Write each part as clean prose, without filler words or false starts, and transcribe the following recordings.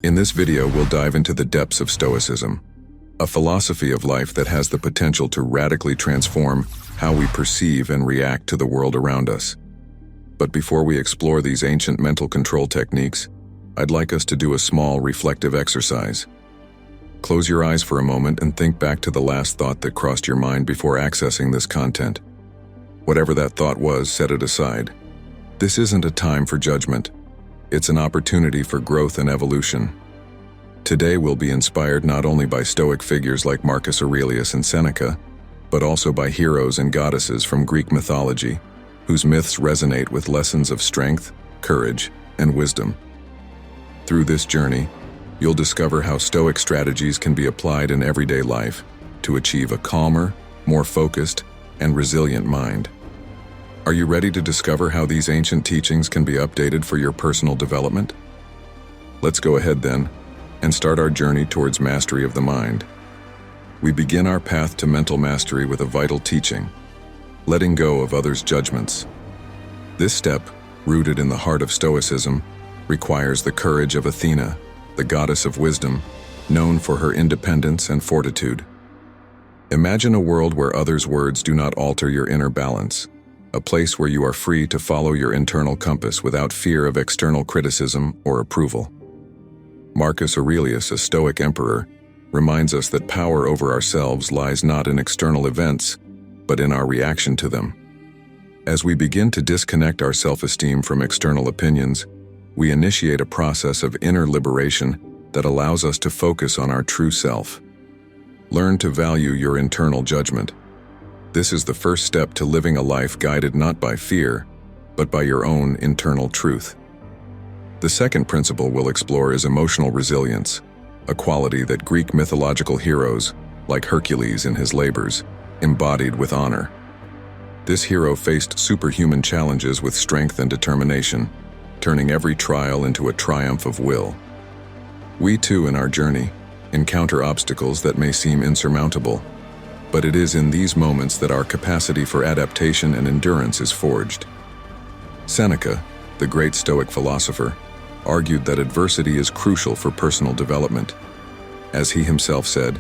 In this video, we'll dive into the depths of Stoicism, a philosophy of life that has the potential to radically transform how we perceive and react to the world around us. But before we explore these ancient mental control techniques, I'd like us to do a small reflective exercise. Close your eyes for a moment and think back to the last thought that crossed your mind before accessing this content. Whatever that thought was, set it aside. This isn't a time for judgment. It's an opportunity for growth and evolution. Today we'll be inspired not only by Stoic figures like Marcus Aurelius and Seneca, but also by heroes and goddesses from Greek mythology, whose myths resonate with lessons of strength, courage, and wisdom. Through this journey, you'll discover how Stoic strategies can be applied in everyday life to achieve a calmer, more focused, and resilient mind. Are you ready to discover how these ancient teachings can be updated for your personal development? Let's go ahead then and start our journey towards mastery of the mind. We begin our path to mental mastery with a vital teaching: letting go of others' judgments. This step, rooted in the heart of Stoicism, requires the courage of Athena, the goddess of wisdom, known for her independence and fortitude. Imagine a world where others' words do not alter your inner balance, a place where you are free to follow your internal compass without fear of external criticism or approval. Marcus Aurelius, a Stoic emperor, reminds us that power over ourselves lies not in external events, but in our reaction to them. As we begin to disconnect our self-esteem from external opinions, we initiate a process of inner liberation that allows us to focus on our true self. Learn to value your internal judgment. This is the first step to living a life guided not by fear, but by your own internal truth. The second principle we'll explore is emotional resilience, a quality that Greek mythological heroes, like Hercules in his labors, embodied with honor. This hero faced superhuman challenges with strength and determination, turning every trial into a triumph of will. We too, in our journey, encounter obstacles that may seem insurmountable, but it is in these moments that our capacity for adaptation and endurance is forged. Seneca, the great Stoic philosopher, argued that adversity is crucial for personal development. As he himself said,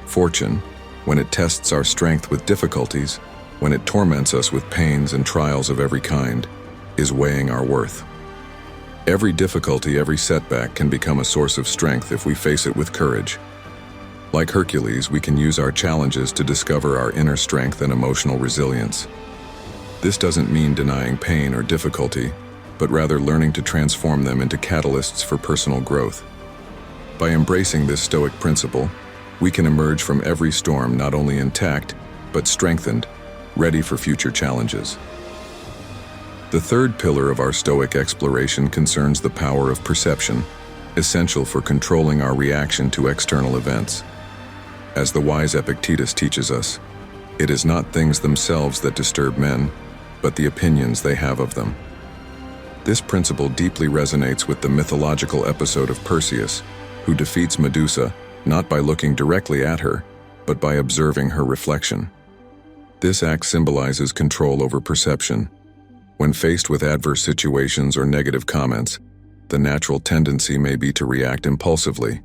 "Fortune, when it tests our strength with difficulties, when it torments us with pains and trials of every kind, is weighing our worth." Every difficulty, every setback can become a source of strength if we face it with courage. Like Hercules, we can use our challenges to discover our inner strength and emotional resilience. This doesn't mean denying pain or difficulty, but rather learning to transform them into catalysts for personal growth. By embracing this Stoic principle, we can emerge from every storm not only intact, but strengthened, ready for future challenges. The third pillar of our Stoic exploration concerns the power of perception, essential for controlling our reaction to external events. As the wise Epictetus teaches us, it is not things themselves that disturb men, but the opinions they have of them. This principle deeply resonates with the mythological episode of Perseus, who defeats Medusa not by looking directly at her, but by observing her reflection. This act symbolizes control over perception. When faced with adverse situations or negative comments, the natural tendency may be to react impulsively.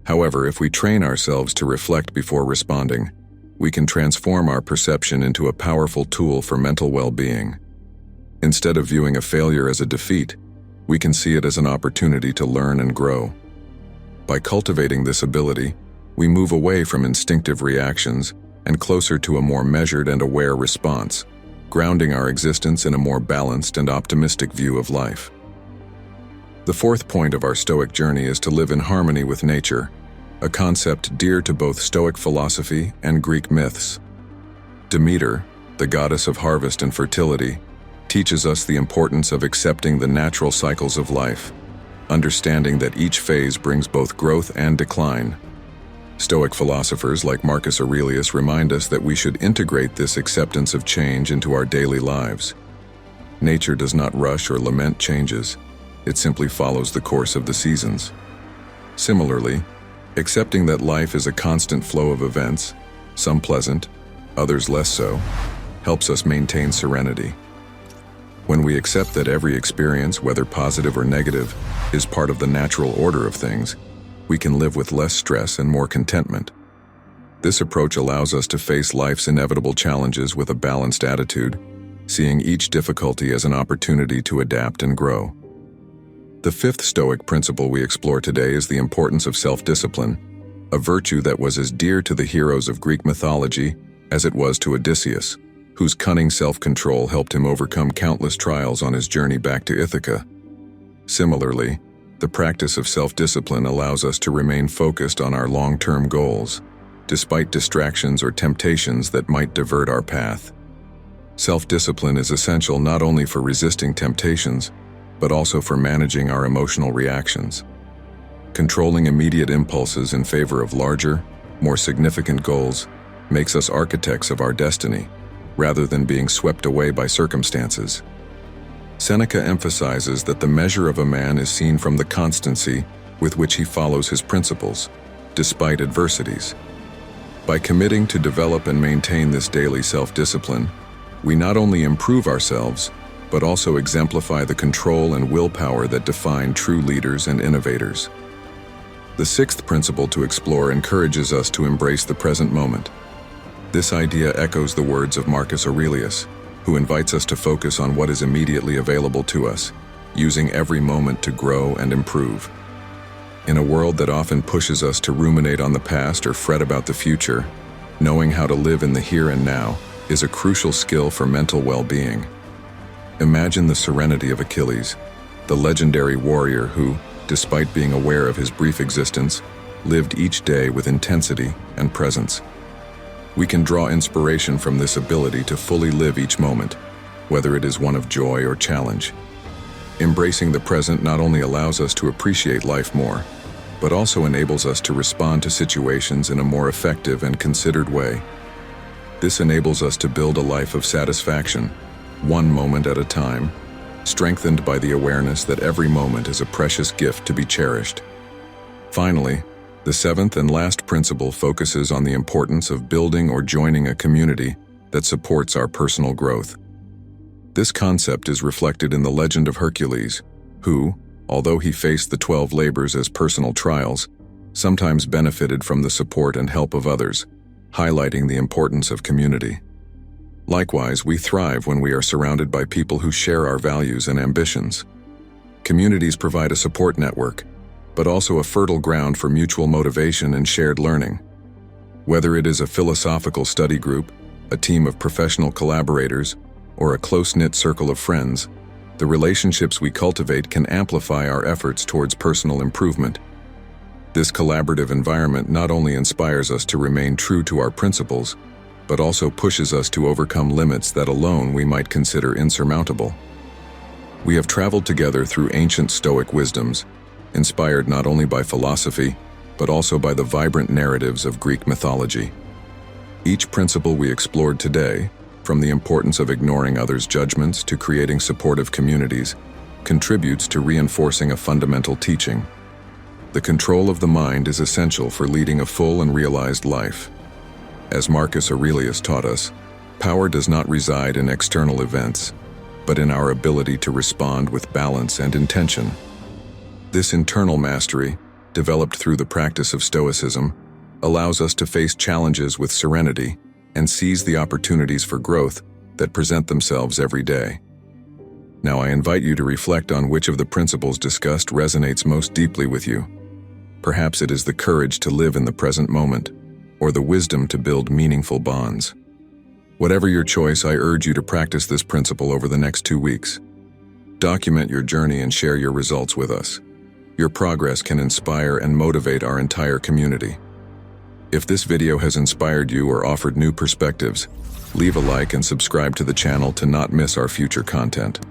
However, if we train ourselves to reflect before responding, we can transform our perception into a powerful tool for mental well-being. Instead of viewing a failure as a defeat, we can see it as an opportunity to learn and grow. By cultivating this ability, we move away from instinctive reactions and closer to a more measured and aware response, grounding our existence in a more balanced and optimistic view of life. The fourth point of our Stoic journey is to live in harmony with nature, a concept dear to both Stoic philosophy and Greek myths. Demeter, the goddess of harvest and fertility, teaches us the importance of accepting the natural cycles of life, understanding that each phase brings both growth and decline. Stoic philosophers like Marcus Aurelius remind us that we should integrate this acceptance of change into our daily lives. Nature does not rush or lament changes. It simply follows the course of the seasons. Similarly, accepting that life is a constant flow of events, some pleasant, others less so, helps us maintain serenity. When we accept that every experience, whether positive or negative, is part of the natural order of things, we can live with less stress and more contentment. This approach allows us to face life's inevitable challenges with a balanced attitude, seeing each difficulty as an opportunity to adapt and grow. The fifth Stoic principle we explore today is the importance of self-discipline, a virtue that was as dear to the heroes of Greek mythology as it was to Odysseus, whose cunning self-control helped him overcome countless trials on his journey back to Ithaca. Similarly, the practice of self-discipline allows us to remain focused on our long-term goals, despite distractions or temptations that might divert our path. Self-discipline is essential not only for resisting temptations, but also for managing our emotional reactions. Controlling immediate impulses in favor of larger, more significant goals makes us architects of our destiny, rather than being swept away by circumstances. Seneca emphasizes that the measure of a man is seen from the constancy with which he follows his principles, despite adversities. By committing to develop and maintain this daily self-discipline, we not only improve ourselves, but also exemplify the control and willpower that define true leaders and innovators. The sixth principle to explore encourages us to embrace the present moment. This idea echoes the words of Marcus Aurelius, who invites us to focus on what is immediately available to us, using every moment to grow and improve. In a world that often pushes us to ruminate on the past or fret about the future, knowing how to live in the here and now is a crucial skill for mental well-being. Imagine the serenity of Achilles, the legendary warrior who, despite being aware of his brief existence, lived each day with intensity and presence. We can draw inspiration from this ability to fully live each moment, whether it is one of joy or challenge. Embracing the present not only allows us to appreciate life more, but also enables us to respond to situations in a more effective and considered way. This enables us to build a life of satisfaction, one moment at a time, strengthened by the awareness that every moment is a precious gift to be cherished. Finally, the seventh and last principle focuses on the importance of building or joining a community that supports our personal growth. This concept is reflected in the legend of Hercules, who, although he faced the 12 labors as personal trials, sometimes benefited from the support and help of others, highlighting the importance of community. Likewise, we thrive when we are surrounded by people who share our values and ambitions. Communities provide a support network, but also a fertile ground for mutual motivation and shared learning. Whether it is a philosophical study group, a team of professional collaborators, or a close-knit circle of friends, the relationships we cultivate can amplify our efforts towards personal improvement. This collaborative environment not only inspires us to remain true to our principles, but also pushes us to overcome limits that alone we might consider insurmountable. We have traveled together through ancient Stoic wisdoms, inspired not only by philosophy, but also by the vibrant narratives of Greek mythology. Each principle we explored today, from the importance of ignoring others' judgments to creating supportive communities, contributes to reinforcing a fundamental teaching. The control of the mind is essential for leading a full and realized life. As Marcus Aurelius taught us, power does not reside in external events, but in our ability to respond with balance and intention. This internal mastery, developed through the practice of Stoicism, allows us to face challenges with serenity and seize the opportunities for growth that present themselves every day. Now I invite you to reflect on which of the principles discussed resonates most deeply with you. Perhaps it is the courage to live in the present moment, or the wisdom to build meaningful bonds. Whatever your choice, I urge you to practice this principle over the next 2 weeks. Document your journey and share your results with us. Your progress can inspire and motivate our entire community. If this video has inspired you or offered new perspectives, leave a like and subscribe to the channel to not miss our future content.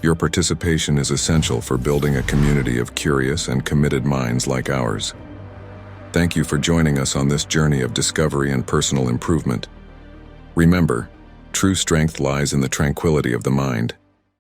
Your participation is essential for building a community of curious and committed minds like ours. Thank you for joining us on this journey of discovery and personal improvement. Remember, true strength lies in the tranquility of the mind.